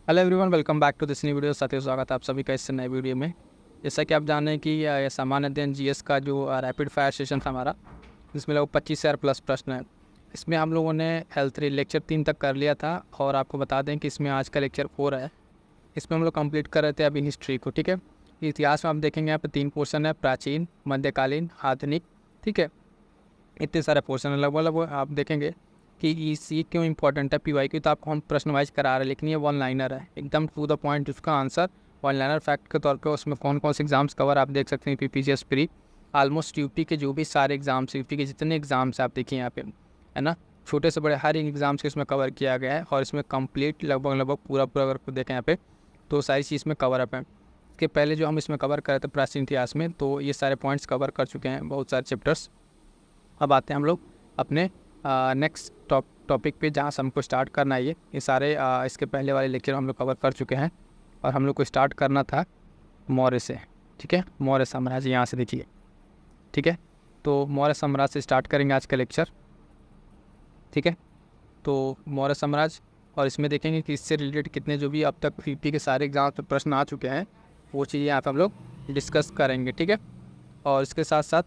Hello everyone, welcome back to this new video. साथियों, स्वागत है आप सभी का इस नए वीडियो में। जैसा कि आप जान रहे हैं कि ये सामान्य अध्ययन जीएस का जो रैपिड फायर सेशन था हमारा, जिसमें लगभग 25,000 प्लस प्रश्न है। इसमें हम लोगों ने हेल्थ लेक्चर 3 तक कर लिया था और आपको बता दें कि इसमें आज का लेक्चर 4 है। इसमें हम लोग कंप्लीट कर रहे थे अभी हिस्ट्री को। ठीक है, इतिहास में आप देखेंगे यहाँ पे 3 पोर्शन है, प्राचीन, मध्यकालीन, आधुनिक। ठीक है, इतने सारे पोर्शन है। लगभग आप देखेंगे कि ये क्यों इंपॉर्टेंट है। पीवाईक्यू तो आपको हम प्रश्न वाइज करा रहे हैं, लेकिन ये वन लाइनर है, एकदम टू द पॉइंट उसका आंसर वन लाइनर फैक्ट के तौर पे। उसमें कौन कौन से एग्जाम्स कवर आप देख सकते हैं। पीपीसीएस प्री, ऑलमोस्ट यूपी के जो भी सारे एग्जाम्स, यूपी के जितने एग्जाम्स आप देखिए यहाँ पे, है ना, छोटे से बड़े हर एक एग्जाम्स के इसमें कवर किया गया है। और इसमें कंप्लीट लगभग पूरा अगर देखें यहाँ पे तो सारी चीज़ में कवर अप है। इसके पहले जो हम इसमें कवर कर रहे थे प्राचीन इतिहास में, तो ये सारे पॉइंट्स कवर कर चुके हैं, बहुत सारे चैप्टर्स। अब आते हैं हम लोग अपने नेक्स्ट टॉपिक पे, जहाँ से हमको स्टार्ट करना है। ये सारे इसके पहले वाले लेक्चर हम लोग कवर कर चुके हैं और हम लोग को स्टार्ट करना था मौर्य से। ठीक है, मौर्य साम्राज्य यहाँ से देखिए। ठीक है, तो मौर्य साम्राज्य से स्टार्ट करेंगे आज का लेक्चर। ठीक है, तो मौर्य साम्राज्य, और इसमें देखेंगे कि इससे रिलेटेड कितने जो भी अब तक पीपी के सारे एग्जाम पे प्रश्न आ चुके हैं, वो चीज़ें यहाँ पर हम लोग डिस्कस करेंगे। ठीक है, और इसके साथ साथ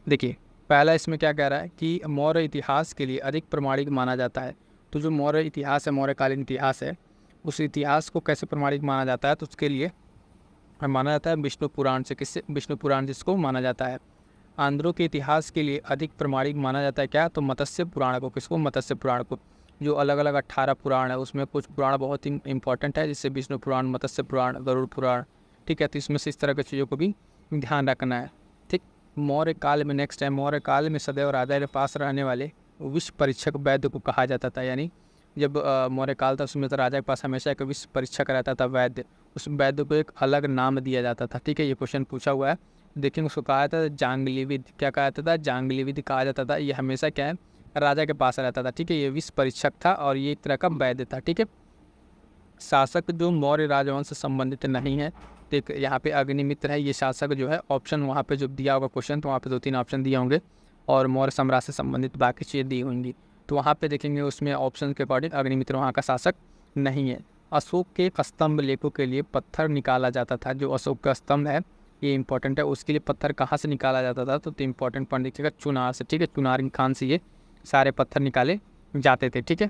देखिए, पहला इसमें क्या कह रहा है कि मौर्य इतिहास के लिए अधिक प्रमाणिक माना जाता है। तो जो मौर्य इतिहास है, मौर्यकालीन इतिहास है, उस इतिहास को कैसे प्रमाणिक माना जाता है, तो उसके लिए माना जाता है विष्णु पुराण से। किससे? विष्णु पुराण जिसको माना जाता है। आंध्रों के इतिहास के लिए अधिक प्रमाणिक माना जाता है क्या? तो मत्स्य पुराण को। किसको? मत्स्य पुराण को। जो अलग अलग 18 पुराण है, उसमें कुछ पुराण बहुत ही इंपॉर्टेंट है, जैसे विष्णु पुराण, मत्स्य पुराण, गरुड़ पुराण। ठीक है, तो इसमें से इस तरह की चीज़ों को भी ध्यान रखना है। ठीक, मौर्य काल में नेक्स्ट है, मौर्य काल में सदैव राजा के पास रहने वाले विश्व परीक्षक वैद्य को कहा जाता था। यानी जब मौर्य काल था, उसमें तो राजा के पास हमेशा एक विश्व परीक्षक रहता था, वैद्य। उस वैद्य को एक अलग नाम दिया जाता था। ठीक है, ये क्वेश्चन पूछा हुआ है। देखेंगे, उसको कहा जाता था जांगलीविद। क्या कहा जाता था? जांगलीविद कहा जाता था। ये हमेशा क्या है? राजा के पास रहता था। ठीक है, ये विश्व परीक्षक था और ये एक तरह का वैद्य था। ठीक है, शासक जो मौर्य राजवंश से संबंधित नहीं है। देख, यहाँ पे अग्निमित्र है, ये शासक जो है। ऑप्शन वहाँ पे जो दिया होगा क्वेश्चन, तो वहाँ पे 2-3 ऑप्शन दिए होंगे और मौर्य साम्राज्य से संबंधित बाकी चीज़ें दी होंगी। तो वहाँ पे देखेंगे उसमें ऑप्शन के अकॉर्डिंग अग्निमित्र वहाँ का शासक नहीं है। अशोक के स्तंभ लेखों के लिए पत्थर निकाला जाता था। जो अशोक का स्तंभ है, ये इंपॉर्टेंट है, उसके लिए पत्थर कहाँ से निकाला जाता था? तो इंपॉर्टेंट पॉइंट देखिएगा, चुनार से। ठीक है, चुनार खान से ये सारे पत्थर निकाले जाते थे। ठीक है,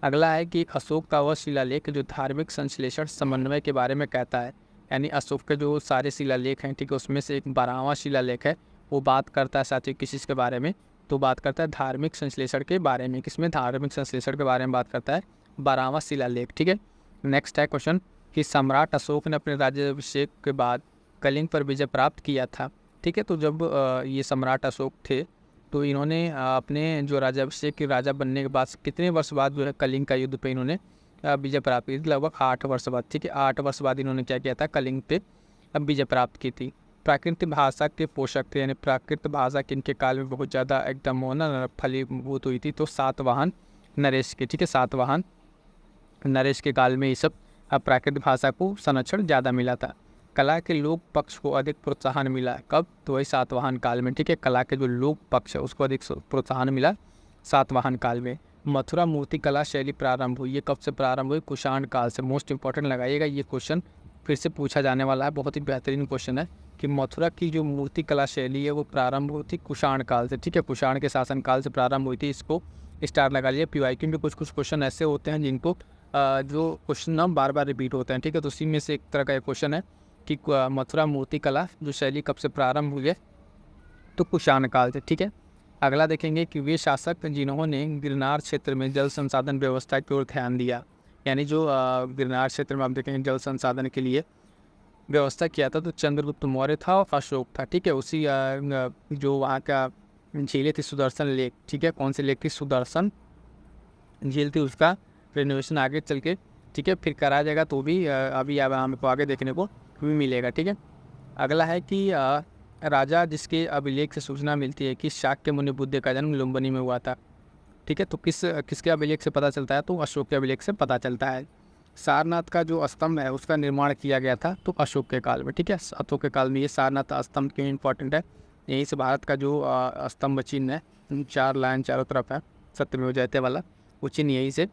अगला है कि अशोक का वह शिलालेख जो धार्मिक संश्लेषण समन्वय के बारे में कहता है। यानी अशोक के जो सारे शिलालेख हैं, ठीक है, उसमें से एक 12वां शिलालेख है, वो बात करता है साथियों किस चीज़ के बारे में? तो बात करता है धार्मिक संश्लेषण के बारे में। किसमें? धार्मिक संश्लेषण के बारे में बात करता है 12वां शिलालेख। ठीक है, नेक्स्ट है क्वेश्चन कि सम्राट अशोक ने अपने राज्याभिषेक के बाद कलिंग पर विजय प्राप्त किया था। ठीक है, तो जब ये सम्राट अशोक थे, तो इन्होंने अपने जो राज्याभिषेक के राजा बनने के बाद कितने वर्ष बाद जो है कलिंग का युद्ध पे इन्होंने विजय प्राप्त की थी? लगभग 8 वर्ष बाद। ठीक है, 8 वर्ष बाद इन्होंने क्या किया था? कलिंग पे विजय प्राप्त की थी। प्राकृतिक भाषा के पोषक थे, यानी प्राकृत भाषा किनके काल में बहुत ज़्यादा एकदम होना फलीभूत हुई थी? तो सातवाहन नरेश के। ठीक है, सातवाहन नरेश के काल में ये सब प्राकृतिक भाषा को संरक्षण ज़्यादा मिला था। कला के लोक पक्ष को अधिक प्रोत्साहन मिला कब? तो वही सातवाहन काल में। ठीक है, कला के जो लोक पक्ष है उसको अधिक प्रोत्साहन मिला सातवाहन काल में। मथुरा मूर्ति कला शैली प्रारंभ हुई, ये कब से प्रारंभ हुई? कुषाण काल से। मोस्ट इंपॉर्टेंट लगाइएगा, ये क्वेश्चन फिर से पूछा जाने वाला है, बहुत ही बेहतरीन क्वेश्चन है कि मथुरा की जो मूर्ति कला शैली है वो प्रारंभ हुई थी कुषाण काल से। ठीक है, कुषाण के शासन काल से प्रारंभ हुई थी। इसको स्टार लगा लिया। पीवाईक्यू में कुछ क्वेश्चन ऐसे होते हैं जिनको जो क्वेश्चन ना बार बार रिपीट होते हैं। ठीक है, तो उसी में से एक तरह का एक क्वेश्चन है कि मथुरा मूर्ति कला जो शैली कब से प्रारंभ हुई है? तो कुषाण काल से। ठीक है, अगला देखेंगे कि वे शासक जिन्होंने गिरनार क्षेत्र में जल संसाधन व्यवस्था की ओर ध्यान दिया। यानी जो गिरनार क्षेत्र में आप देखेंगे जल संसाधन के लिए व्यवस्था किया था, तो चंद्रगुप्त मौर्य था और अशोक था। ठीक है, उसी जो वहाँ का झीलें थी सुदर्शन लेक। ठीक है, कौन सी लेक थी? सुदर्शन झील थी, उसका रेनोवेशन आगे चल के, ठीक है, फिर करा जाएगा, तो भी अभी अब हमको आगे देखने को भी मिलेगा। ठीक है, अगला है कि राजा जिसके अभिलेख से सूचना मिलती है कि शाक्य मुनि बुद्ध का जन्म लुम्बिनी में हुआ था। ठीक है, तो किसके अभिलेख से पता चलता है? तो अशोक के अभिलेख से पता चलता है। सारनाथ का जो स्तंभ है उसका निर्माण किया गया था, तो अशोक के काल में। ठीक है, अशोक के काल में। ये सारनाथ स्तंभ क्यों इंपॉर्टेंट है? यहीं से भारत का जो स्तंभ चिन्ह है, 4 लाइन चारों तरफ है, सत्यमेव जयते वाला, वो चिन्ह यहीं से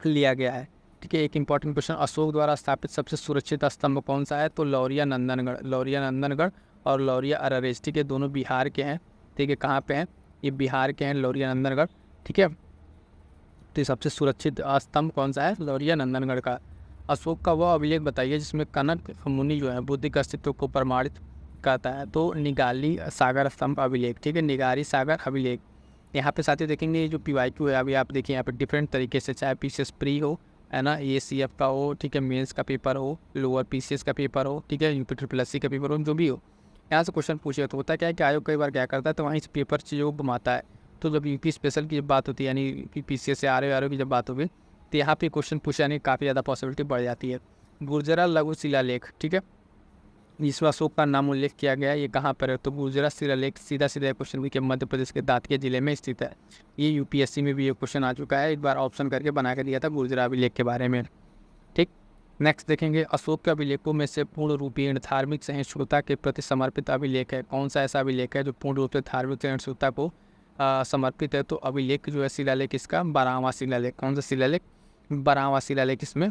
लिया गया है। ठीक है, एक इंपॉर्टेंट क्वेश्चन, अशोक द्वारा स्थापित सबसे सुरक्षित स्तंभ कौन सा है? तो लौरिया नंदनगढ़, लौरिया नंदनगढ़ और लौरिया अररेज। ठीक है, दोनों बिहार के हैं। ठीक है, कहाँ पे हैं? ये बिहार के हैं, लौरिया नंदनगढ़। ठीक है, तो ये सबसे सुरक्षित स्तंभ कौन सा है? लौरिया नंदनगढ़ का। अशोक का वह अभिलेख बताइए जिसमें कनक मुनि जो है बुद्ध के अस्तित्व को प्रमाणित करता है। तो निगाली सागर स्तंभ अभिलेख। ठीक है, निगारी सागर अभिलेख। यहाँ पे साथियों देखेंगे ये जो PYQ है, अभी आप देखिए यहाँ पे डिफरेंट तरीके से, चाहे PCS प्री हो, है ना, ACF का हो, ठीक है, मेंस का पेपर हो, लोअर PCS का पेपर हो, ठीक है, UP SSC का पेपर हो, जो भी हो, यहाँ से क्वेश्चन पूछे। तो होता क्या है कि आयोग कई बार क्या करता है, तो वहीं से पेपर चीज़ों को घुमाता है। तो जब UP स्पेशल की जब बात होती है, यानी PCS से RO की जब बात होगी, तो यहाँ पे क्वेश्चन पूछे, यानी काफ़ी ज़्यादा पॉसिबिलिटी बढ़ जाती है। गुर्जरा लघु शिलालेख। ठीक है, जिसमें अशोक का नाम उल्लेख किया गया है, ये कहाँ पर है? तो गुर्जरा शिलालेख सीधा क्वेश्चन कि मध्य प्रदेश के दातिया जिले में स्थित है। ये UPSC में भी ये क्वेश्चन आ चुका है, एक बार ऑप्शन करके बना के दिया था गुर्जरा अभिलेख के बारे में। ठीक, नेक्स्ट देखेंगे, अशोक के अभिलेखों में से पूर्ण रूपीण धार्मिक सहिष्णुता के प्रति समर्पित अभिलेख है। कौन सा ऐसा अभिलेख है जो पूर्ण रूप से धार्मिक सहिष्णुता को समर्पित है? तो अभिलेख जो है शिलालेख इसका 12वां शिलालेख। कौन सा शिलालेख? 12वां शिलालेख इसमें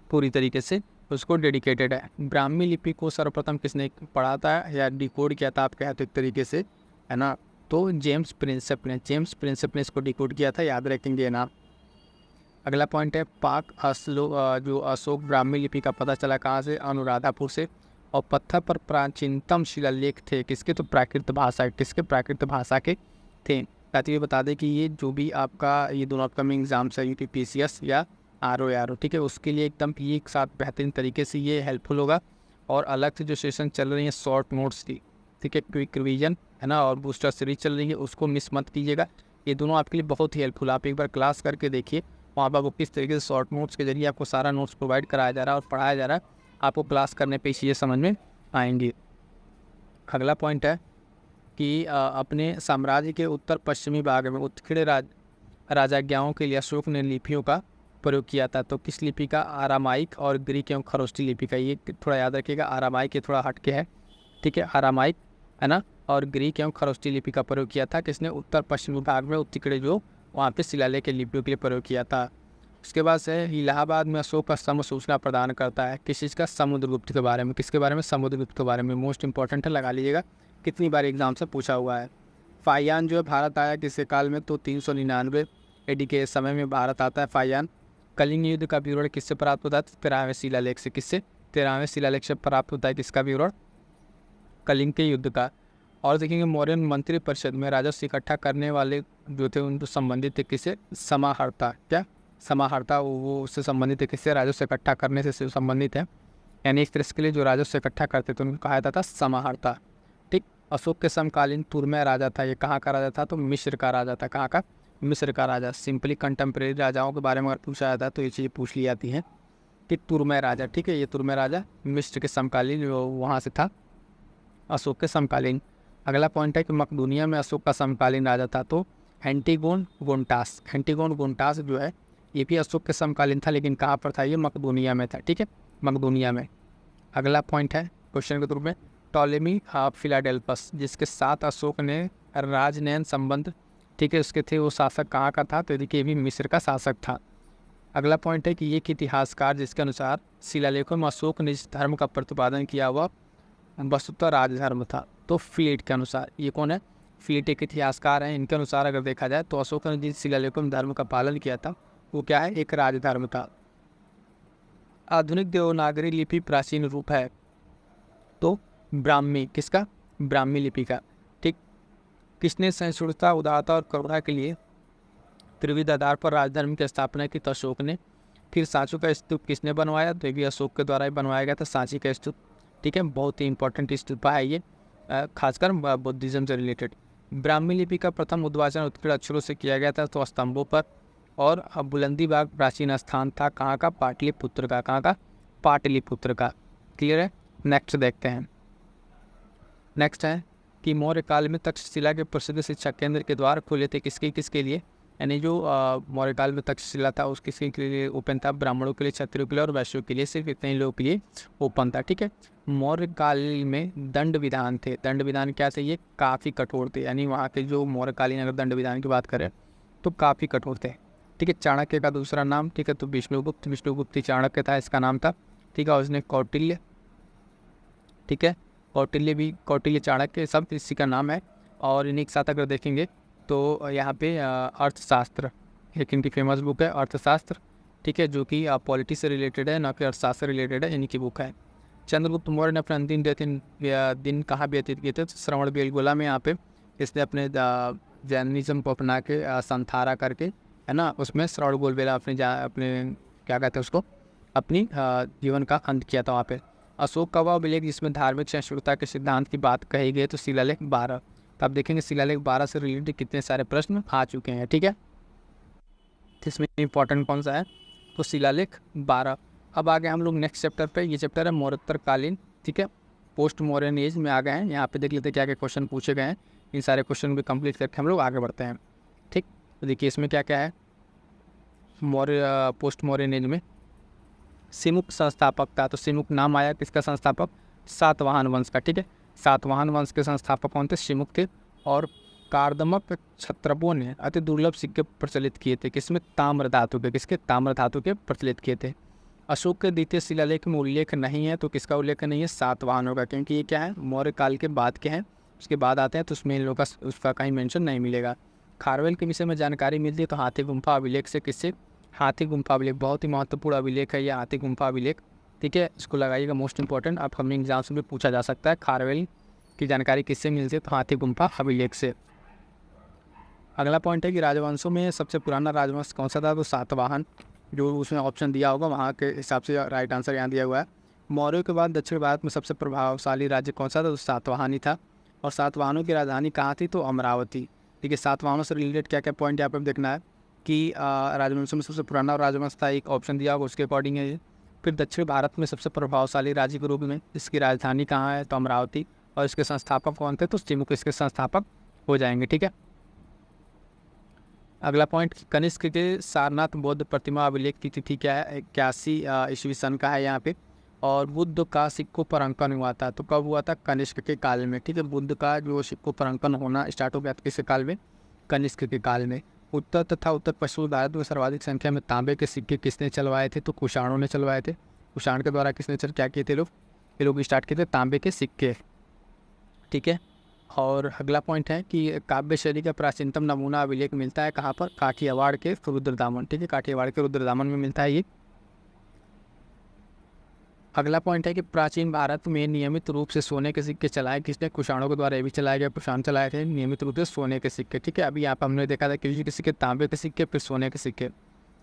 पूरी तरीके से उसको डेडिकेटेड है। ब्राह्मी लिपि को सर्वप्रथम किसने पढ़ा था या डिकोड किया था, आप कहते एक तरीके से, है ना? तो जेम्स प्रिंसेप ने इसको डिकोड किया था, याद रखेंगे नाम। अगला पॉइंट है, जो अशोक ब्राह्मी लिपि का पता चला कहाँ से? अनुराधापुर से। और पत्थर पर प्राचीनतम शिलालेख थे किसके? तो प्राकृत भाषा, किसके? प्राकृत भाषा के थे। साथ ही बता दें कि ये जो भी आपका ये दोनों अपकमिंग एग्जाम्स है, UPPCS या RO, ठीक है, उसके लिए एकदम ये एक साथ बेहतरीन तरीके से ये हेल्पफुल होगा। और अलग से जो सेशन चल रही है शॉर्ट नोट्स की, ठीक है, क्विक रिवीजन, है ना, और बूस्टर सीरीज चल रही है, उसको मिस मत कीजिएगा। ये दोनों आपके लिए बहुत ही हेल्पफुल। आप एक बार क्लास करके देखिए, वहाँ पर आपको किस तरीके से शॉर्ट नोट्स के जरिए आपको सारा नोट्स प्रोवाइड कराया जा रहा है और पढ़ाया जा रहा है। आपको क्लास करने पे चीज़ें समझ में आएंगी। अगला पॉइंट है कि अपने साम्राज्य के उत्तर पश्चिमी भाग में उत्खिड़ राजाज्ञाओं के लिए अशोक ने लिपियों का प्रयोग किया था। तो किस लिपि का? आरामाइक और ग्रीक एवं खरोष्टी लिपि का। ये थोड़ा याद रखिएगा, आरामाइक ये थोड़ा हटके है, ठीक है, आरामाइक, है ना, और ग्रीक एवं खरोष्टी लिपि का प्रयोग किया था किसने? उत्तर पश्चिमी भाग में उत्खिड़ जो वहाँ पे शिलालेख के लिपियों के लिए प्रयोग किया था। उसके बाद से इलाहाबाद में अशोक का स्तंभ सूचना प्रदान करता है किस चीज़ का? समुद्रगुप्त के बारे में। किसके बारे में? समुद्रगुप्त के बारे में। मोस्ट इंपॉर्टेंट है, लगा लीजिएगा, कितनी बार एग्जाम से पूछा हुआ है। फाइयान जो है भारत आया किसके काल में? तो 399 AD के समय में भारत आता है फाइयान। कलिंग युद्ध का विवरण किससे प्राप्त होता है? 13वें शिलालेख से। किससे? 13वें शिलालेख से प्राप्त होता है किसका विवरण? कलिंग के युद्ध का। और देखेंगे मौर्यन मंत्री परिषद में राजस्व इकट्ठा करने वाले जो थे उनको संबंधित थे किससे? समाहर्ता। क्या? समाहर्ता, वो उससे संबंधित है किससे? राजस्व इकट्ठा करने से संबंधित है, यानी एक तरह के लिए जो राजस्व इकट्ठा करते थे उनको कहा जाता था समाहर्ता। ठीक, अशोक के समकालीन तुर्मे राजा था, ये कहाँ का राजा था? तो मिस्र का राजा था। कहाँ का? मिस्र का राजा। सिंपली कंटेम्प्रेरी राजाओं के बारे में अगर पूछा जाता है तो ये चीज़ें पूछ ली जाती हैं कि तुर्मे राजा, ठीक है, ये तुर्मे राजा मिस्र के समकालीन जो वहाँ से था, अशोक के समकालीन। अगला पॉइंट है कि मकदूनिया में अशोक का समकालीन राजा था, तो एंटीगोन गोंटास जो है ये भी अशोक के समकालीन था, लेकिन कहाँ पर था? ये मकदूनिया में था। ठीक है, मकदूनिया में। अगला पॉइंट है क्वेश्चन के रूप में, टॉलेमी फिलाडेल्फस जिसके साथ अशोक ने राजनयन संबंध, ठीक है, उसके थे, वो शासक कहाँ का था? तो देखिए ये भी मिस्र का शासक था। अगला पॉइंट है कि ये इतिहासकार जिसके अनुसार शिलालेखों में अशोक ने जिस धर्म का प्रतिपादन किया वह वस्तुतः राजधर्म था। तो फ्लीट के अनुसार, ये कौन है? फ्लीट एक इतिहासकार हैं, इनके अनुसार अगर देखा जाए तो अशोक ने जिस शिलालेखों में धर्म का पालन किया था वो क्या है? एक राजधर्म था। आधुनिक देवनागरी लिपि प्राचीन रूप है, तो ब्राह्मी। किसका? ब्राह्मी लिपि का। ठीक, किसने सहिष्णुता, उदारता और करुणा के लिए त्रिविध आधार पर राजधर्म की स्थापना की? तो अशोक ने। फिर सांची का स्तूप किसने बनवाया? तो ये भी अशोक के द्वारा ही बनवाया गया था, सांची का स्तूप। ठीक है, बहुत ही इंपॉर्टेंट स्तूपा है ये, खासकर बुद्धिज्म से रिलेटेड। ब्राह्मी लिपि का प्रथम उद्वाचन उत्कीर्ण अक्षरों से किया गया था, तो स्तंभों पर। और बुलंदी बाग प्राचीन स्थान था, कहाँ का? पाटलिपुत्र का। कहाँ का? पाटलिपुत्र का। क्लियर है? नेक्स्ट देखते हैं। नेक्स्ट है कि मौर्य काल में तक्षशिला के प्रसिद्ध शिक्षा केंद्र के द्वार खुले थे किसके लिए? यानी जो मौर्य काल में तक्षशिला था उस किसके लिए ओपन था? ब्राह्मणों के लिए, क्षत्रियों के लिए और वैश्यों के लिए, सिर्फ इतने ही लोगों के लिए ओपन था। ठीक है, मौर्य काल में दंड विधान थे। दंड विधान क्या थे? ये काफ़ी कठोर थे, यानी वहाँ के जो मौर्यकालीन अगर दंड विधान की बात करें तो काफ़ी कठोर थे। ठीक है। चाणक्य का दूसरा नाम, ठीक है, तो विष्णुगुप्त, विष्णुगुप्त ही चाणक्य था, इसका नाम था, ठीक है। और उसने कौटिल्य, ठीक है, कौटिल्य भी, कौटिल्य चाणक्य सब इसी का नाम है। और इन्हीं के साथ अगर देखेंगे तो यहाँ पे अर्थशास्त्र एक इनकी फेमस बुक है, अर्थशास्त्र, ठीक है, जो कि पॉलिटी से रिलेटेड है, ना कि अर्थशास्त्र से रिलेटेड है, इन्हीं की बुक है। चंद्रगुप्त मौर्य ने अपने अंतिम दिन कहाँ व्यतीत किए थे? तो श्रवण बेलगोला में। यहाँ पे इसने अपने जैनिज्म को अपना के संथारा करके, है ना, उसमें श्रवण बेलगोला अपने क्या कहते हैं उसको, अपनी जीवन का अंत किया था वहाँ पे। अशोक का वह अभिलेख जिसमें धार्मिक सहिष्णुता के सिद्धांत की बात कही गई, तो शिलालेख 12। तो आप देखेंगे शिलालेख 12 से रिलेटेड कितने सारे प्रश्न आ चुके हैं, ठीक है। इसमें इंपॉर्टेंट कौन सा है? तो शिलालेख 12। अब आ गए हम लोग नेक्स्ट चैप्टर पे। ये चैप्टर है मौर्योत्तर कालीन, ठीक है, पोस्ट मॉडर्न एज में आ गए हैं। यहाँ पे देख लेते हैं क्या क्या क्वेश्चन पूछे गए हैं। इन सारे क्वेश्चन भी कंप्लीट करके हम लोग आगे बढ़ते हैं, ठीक। तो देखिए इसमें क्या क्या है। पोस्ट मॉडर्न एज में सिमुक संस्थापक था, तो सिमुक नाम आया किसका? संस्थापक सातवाहन वंश का, ठीक है। सातवाहन वंश के संस्थापक कौन थे? सिमुक थे। और कार्दमक क्षत्रपों ने अति दुर्लभ सिक्के प्रचलित किए थे, किसमें? ताम्र धातु के, किसके? ताम्र धातु के प्रचलित किए थे। अशोक के द्वितीय शिलालेख में उल्लेख नहीं है, तो किसका उल्लेख नहीं है? सातवाहनों का, क्योंकि ये क्या है? मौर्य काल के बाद के हैं, उसके बाद आते हैं, तो उसमें इन लोगों का उसका कहीं मेंशन नहीं मिलेगा। खारवेल के विषय में जानकारी मिलती है तो हाथी गुम्फा अभिलेख से, किससे? हाथी गुम्फा अभिलेख, बहुत ही महत्वपूर्ण अभिलेख है ये हाथी गुम्फा अभिलेख, ठीक है। इसको लगाइएगा मोस्ट इंपॉर्टेंट, अपकमिंग एग्जाम्स में पूछा जा सकता है। खारवेल की जानकारी किससे मिलती है? तो हाथी गुम्फा अभिलेख से। अगला पॉइंट है कि राजवंशों में सबसे पुराना राजवंश कौन सा था? तो सातवाहन, जो उसमें ऑप्शन दिया होगा वहाँ के हिसाब से राइट आंसर यहाँ दिया हुआ है। मौर्यों के बाद दक्षिण भारत में सबसे प्रभावशाली राज्य कौन सा था? तो सातवाहन ही था। और सातवाहनों की राजधानी कहाँ थी? तो अमरावती, ठीक है। सातवाहनों से रिलेटेड क्या क्या पॉइंट यहाँ पर देखना है कि राजवंशों में सबसे पुराना राजवंश था, एक ऑप्शन दिया होगा, उसके अकॉर्डिंग है ये। फिर दक्षिण भारत में सबसे प्रभावशाली राज्य के रूप में इसकी राजधानी कहाँ है? तो अमरावती। और इसके संस्थापक कौन थे? तो सिमुक इसके संस्थापक हो जाएंगे, ठीक है। अगला पॉइंट, कनिष्क के सारनाथ बौद्ध प्रतिमा अभिलेख की तिथि क्या है? 81 ईस्वी सन का है यहाँ पे। और बुद्ध का सिक्कों पर अंकन हुआ था, तो कब हुआ था? कनिष्क के काल में, ठीक है। बुद्ध का जो सिक्कों पर अंकन होना स्टार्ट हो गया था किसके काल में? कनिष्क के काल में। उत्तर तथा उत्तर पश्चिमी भारत में सर्वाधिक संख्या में तांबे के सिक्के किसने चलवाए थे? तो कुषाणों ने चलवाए थे। कुषाण के द्वारा किसने क्या किए थे लोग? ये लोग स्टार्ट किए थे तांबे के सिक्के, ठीक है। और अगला पॉइंट है कि काव्य शैली का प्राचीनतम नमूना अभिलेख मिलता है कहाँ पर? काठियावाड़ के रुद्रदामन, ठीक है, काठियावाड़ के रुद्रदामन में मिलता है ये। अगला पॉइंट है कि प्राचीन भारत में नियमित रूप से सोने के सिक्के चलाए किसने? कुषाणों के द्वारा ये भी चलाए गए, कुषाण चलाए थे नियमित रूप से सोने के सिक्के, ठीक है। अभी यहाँ पर हमने देखा था किसी के सिक्के तांबे के सिक्के, फिर सोने के सिक्के।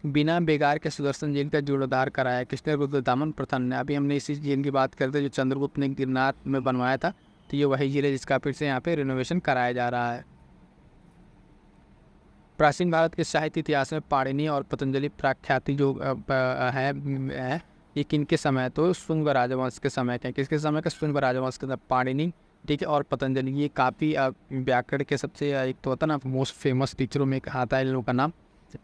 बिना बेगार के सुदर्शन झील का जीर्णोद्धार कराया किसने? रुद्रदामन प्रथम ने। अभी हमने इसी झील की बात करते जो चंद्रगुप्त ने गिरनार में बनवाया था, तो ये वही झील है जिसका फिर से यहाँ पे रिनोवेशन कराया जा रहा है। प्राचीन भारत के साहित्य इतिहास में पाणिनि और पतंजलि प्रख्याति जो है ये किनके समय? तो शुंग राजवंश के समय के। किसके समय के? शुंग राजवंश के समय। पाणिनि, ठीक है, और पतंजलि, ये काफ़ी व्याकरण के सबसे एक तो होता है ना मोस्ट फेमस टीचरों में आता है इन लोगों का नाम,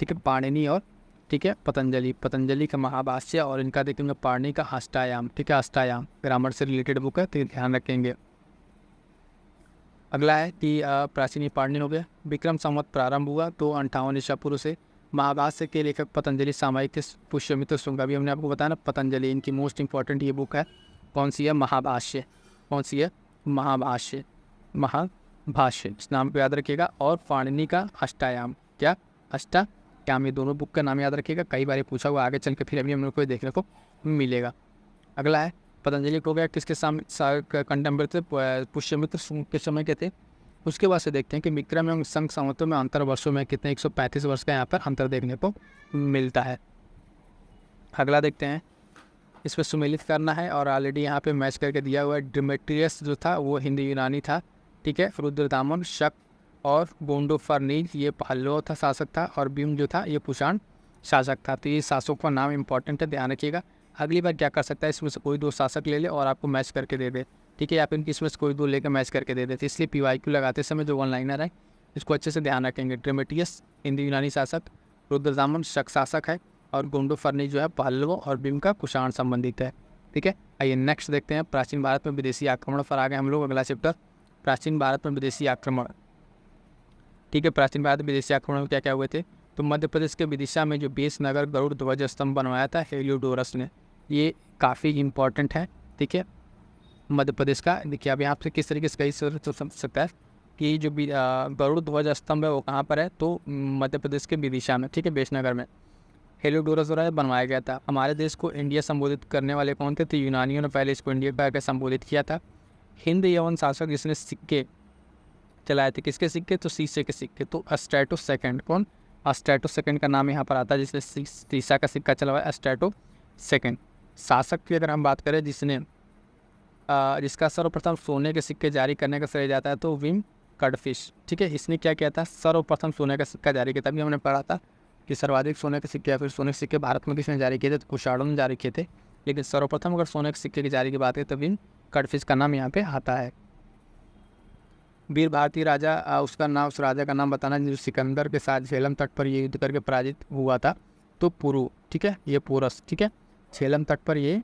ठीक है। पाणिनि और, ठीक है, पतंजलि। पतंजलि का महाभाष्य और इनका देखेंगे पाणिनि का अष्टायाम, ठीक है, अष्टायाम ग्रामर से रिलेटेड बुक है, तो ध्यान रखेंगे। अगला है कि प्राचीन पाणिनि हो गया। विक्रम संवत प्रारंभ हुआ तो 58 ईसा पूर्व से। महाभाष्य के लेखक पतंजलि, सामयिक थे पुष्यमित्र शुंग। अभी हमने आपको बताया ना पतंजलि, इनकी मोस्ट इंपॉर्टेंट ये बुक है। कौन सी है? महाभाष्य। कौन सी है? महाभाष्य, महाभाष्य, इस नाम को याद रखिएगा। और पाणिनि का अष्टायाम, क्या? अष्टायाम, ये दोनों बुक का नाम याद रखिएगा, कई बार पूछा हुआ आगे चल के, फिर अभी हम लोग को देखने को मिलेगा। अगला है पतंजलि हो गया, किसके सामने कंटेम्प्रेरी थे? पुष्यमित्र शुंग के समय के थे। उसके बाद से देखते हैं कि विक्रम एवं संघ संवतों में अंतर वर्षों में कितने? 135 वर्ष का यहाँ पर अंतर देखने को मिलता है। अगला देखते हैं, इस पर सुमेलित करना है और ऑलरेडी यहाँ पे मैच करके दिया हुआ है। डिमेट्रियस जो था वो हिंदी यूनानी था, ठीक है। रुद्रदामन, शक और गोंडोफर्नीज ये पल्लव था शासक था, और भीम जो था ये कुषाण शासक था। तो ये शासकों का नाम इंपॉर्टेंट है, ध्यान रखिएगा। अगली बार क्या कर सकता है, इसमें से कोई दो शासक ले ले और आपको मैच करके दे दे, ठीक है, या फिर इसमें से कोई दो लेकर मैच करके दे देते। इसलिए PYQ लगाते समय जो वन लाइनर है इसको अच्छे से ध्यान रखेंगे। ड्रेमेटियस हिंदी यूनानी शासक, रुद्रदामन शक शासक है, और गोंडोफर्नी जो है पल्लवों और भीम का कुषाण संबंधित है, ठीक है। आइए नेक्स्ट देखते हैं, प्राचीन भारत में विदेशी आक्रमण पर आ गए हम लोग। अगला चैप्टर प्राचीन भारत में विदेशी आक्रमण, ठीक है। प्राचीन भारत में विदेशी आक्रमण में क्या क्या हुए थे? तो मध्य प्रदेश के विदिशा में जो बेस नगर गरुड़ ध्वज स्तंभ बनवाया था हेलियोडोरस ने, ये काफ़ी इम्पोर्टेंट है। ठीक है, मध्य प्रदेश का देखिए अब यहाँ पे किस तरीके से कई तो समझ सकता है कि जो गरुड़ ध्वज स्तंभ है वो कहाँ पर है, तो मध्य प्रदेश के विदिशा में। ठीक है, बेसनगर में हेलियोडोरस द्वारा बनवाया गया था। हमारे देश को इंडिया संबोधित करने वाले कौन थे, तो यूनानियों ने पहले इसको इंडिया कह के संबोधित किया था। हिंद यवन शासक जिसने सिक्के चलाए थे, किसके सिक्के, तो शीशे के सिक्के, तो स्ट्रैटो सेकंड। कौन, स्ट्रैटो सेकंड का नाम यहाँ पर आता है जिसने शीशा का सिक्का चलवाया, स्ट्रैटो सेकंड। शासक की अगर हम बात करें जिसने जिसका सर्वप्रथम सोने के सिक्के जारी करने का श्रेय जाता है, तो विम कडफिश। ठीक है, इसने क्या किया था, सर्वप्रथम सोने का सिक्का जारी किया था। अभी हमने पढ़ा था कि सर्वाधिक सोने के सिक्के या फिर सोने के सिक्के भारत में किसने जारी किए थे, तो कुशाणों ने जारी किए थे। लेकिन सर्वप्रथम अगर सोने के सिक्के की जारी की बात है तो विम कडफिश का नाम यहाँ पे आता है। वीर भारतीय राजा, उसका नाम, उस राजा का नाम बताना जो सिकंदर के साथ झेलम तट पर ये युद्ध करके पराजित हुआ था, तो पुरु। ठीक है, ये पोरस। ठीक है, झेलम तट पर ये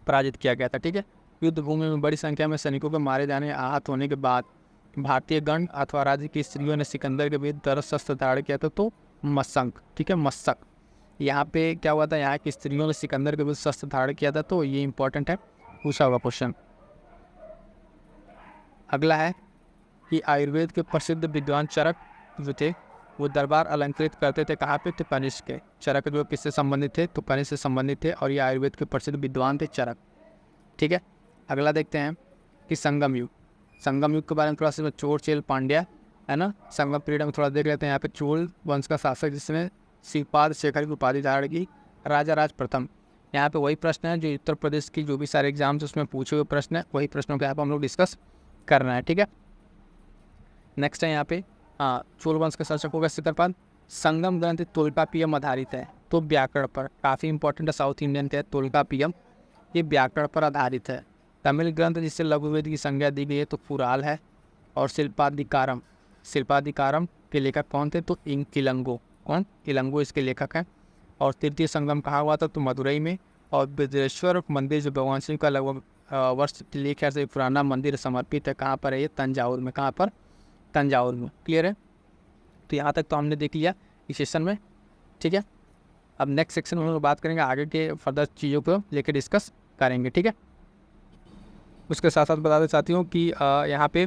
पराजित किया गया था। ठीक है, युद्ध भूमि में बड़ी संख्या में सैनिकों के मारे जाने, आहत होने के बाद भारतीय गण अथवा राज्य की स्त्रियों ने सिकंदर के विरुद्ध दरस शस्त्र धारण किया था, तो मशंक। ठीक है, मशक। यहाँ पे क्या हुआ था, यहाँ की स्त्रियों ने सिकंदर के विरुद्ध शस्त्र धारण किया था, तो ये इंपॉर्टेंट है, पूछा हुआ क्वेश्चन। अगला है कि आयुर्वेद के प्रसिद्ध विद्वान चरक जो थे वो दरबार अलंकृत करते थे, कहाँ पे, थे कनिष्क के। चरक जो किससे संबंधित थे, तो कनिष्क से संबंधित थे, और ये आयुर्वेद के प्रसिद्ध विद्वान थे चरक। ठीक है, अगला देखते हैं कि संगम युग। संगम युग के बारे में थोड़ा सा, चोर चेल पांड्या है ना, संगम पीरियड में थोड़ा देख लेते हैं। यहाँ पे चोल वंश का शासक जिसने श्रीपाद शेखर की उपाधि धारण की, राजा राज प्रथम। यहाँ पे वही प्रश्न है जो उत्तर प्रदेश की जो भी सारे एग्जाम्स उसमें पूछे हुए प्रश्न है, वही प्रश्नों के यहाँ पर हम लोग डिस्कस करना है। ठीक है, नेक्स्ट है यहाँ पे चोल वंश के शासक होगा सिकरपाद। संगम ग्रंथ तोल्कापियम आधारित है, तो व्याकरण पर, काफ़ी इंपॉर्टेंट है, साउथ इंडियन का है तोल्कापियम, ये व्याकरण पर आधारित है। तमिल ग्रंथ जिससे लघुवेद की संज्ञा दी गई है, तो पुराल है। और शिल्पाधिकारम, शिल्पाधिकारम के लेखक कौन थे, तो इलंगो। कौन, इलंगो इसके लेखक हैं। और तृतीय संगम कहाँ हुआ था, तो मदुरई में। और बिद्रेश्वर मंदिर जो भगवान शिव का लगभग वर्ष लेख से पुराना मंदिर समर्पित है, कहाँ पर है ये, तंजावुर में। कहाँ पर, तंजावुर में। क्लियर है, तो यहाँ तक तो हमने देख लिया इस सेशन में। ठीक है, अब नेक्स्ट सेक्शन में हम लोग बात करेंगे, आगे के फर्दर चीज़ों को लेकर डिस्कस करेंगे। ठीक है, उसके साथ साथ बताते चाहती हूँ कि यहाँ पे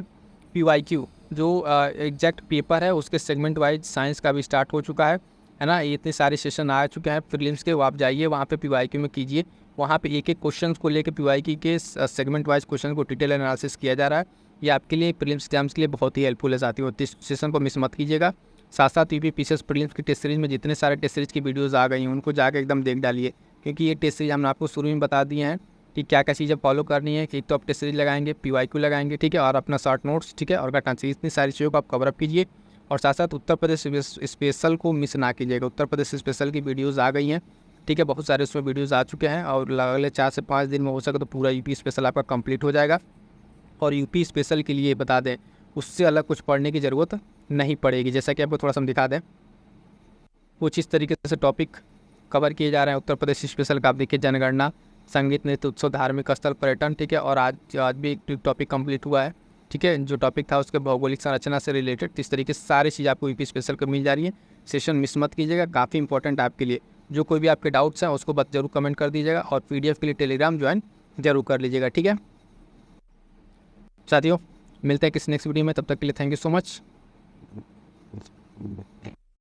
PYQ जो एग्जैक्ट पेपर है उसके सेगमेंट वाइज साइंस का भी स्टार्ट हो चुका है ना। ये इतने सारे सेशन आ चुके हैं प्रीलिम्स के, वो आप जाइए वहाँ पे PYQ में कीजिए। वहाँ पे एक एक क्वेश्चन को लेकर PYQ के सेगमेंट वाइज क्वेश्चन को डिटेल एनालिसिस किया जा रहा है। ये आपके लिए प्रीलिम्स एग्जाम्स के लिए बहुत ही हेल्पफुल है साथियों, इस सेशन को मिस मत कीजिएगा। साथ साथ UPSS प्रीलिम्स की टेस्ट सीरीज में जितने सारे टेस्ट सीरीज की वीडियोज़ आ गई हैं उनको जाकर एकदम देख डालिए, क्योंकि ये टेस्ट सीरीज हमने आपको शुरू में बता दिए हैं कि क्या क्या चीज़ें फॉलो करनी है। कि एक तो आप टेस्ट सीरीज लगाएंगे, PYQ लगाएंगे, ठीक है, और अपना शॉर्ट नोट्स, ठीक है, और घटना चाहिए, इतनी सारी चीज़ों को आप कवरअप कीजिए। और साथ साथ उत्तर प्रदेश स्पेशल को मिस ना कीजिएगा। उत्तर प्रदेश स्पेशल की वीडियोज़ आ गई हैं, ठीक है, बहुत सारे उसमें वीडियोज़ आ चुके हैं, और अगले 4 से 5 दिन में हो सके तो पूरा UP स्पेशल आपका कंप्लीट हो जाएगा। और UP स्पेशल के लिए बता दें, उससे अलग कुछ पढ़ने की ज़रूरत नहीं पड़ेगी। जैसा कि आपको थोड़ा सा हम दिखा दें, कुछ इस तरीके से टॉपिक कवर किए जा रहे हैं उत्तर प्रदेश स्पेशल का। आप देखिए, जनगणना, संगीत, नृत्य उत्सव, धार्मिक स्थल, पर्यटन, ठीक है, और आज भी एक टॉपिक कंप्लीट हुआ है, ठीक है, जो टॉपिक था उसके भौगोलिक संरचना से रिलेटेड। इस तरीके से सारी चीज़ आपको UP स्पेशल को मिल जा रही है। सेशन मिस मत कीजिएगा, काफ़ी इंपॉर्टेंट आपके लिए। जो कोई भी आपके डाउट्स हैं उसको बस जरूर कमेंट कर दीजिएगा, और PDF के लिए टेलीग्राम ज्वाइन जरूर कर लीजिएगा। ठीक है साथियों, मिलते हैं किसी नेक्स्ट वीडियो में, तब तक के लिए थैंक यू सो मच।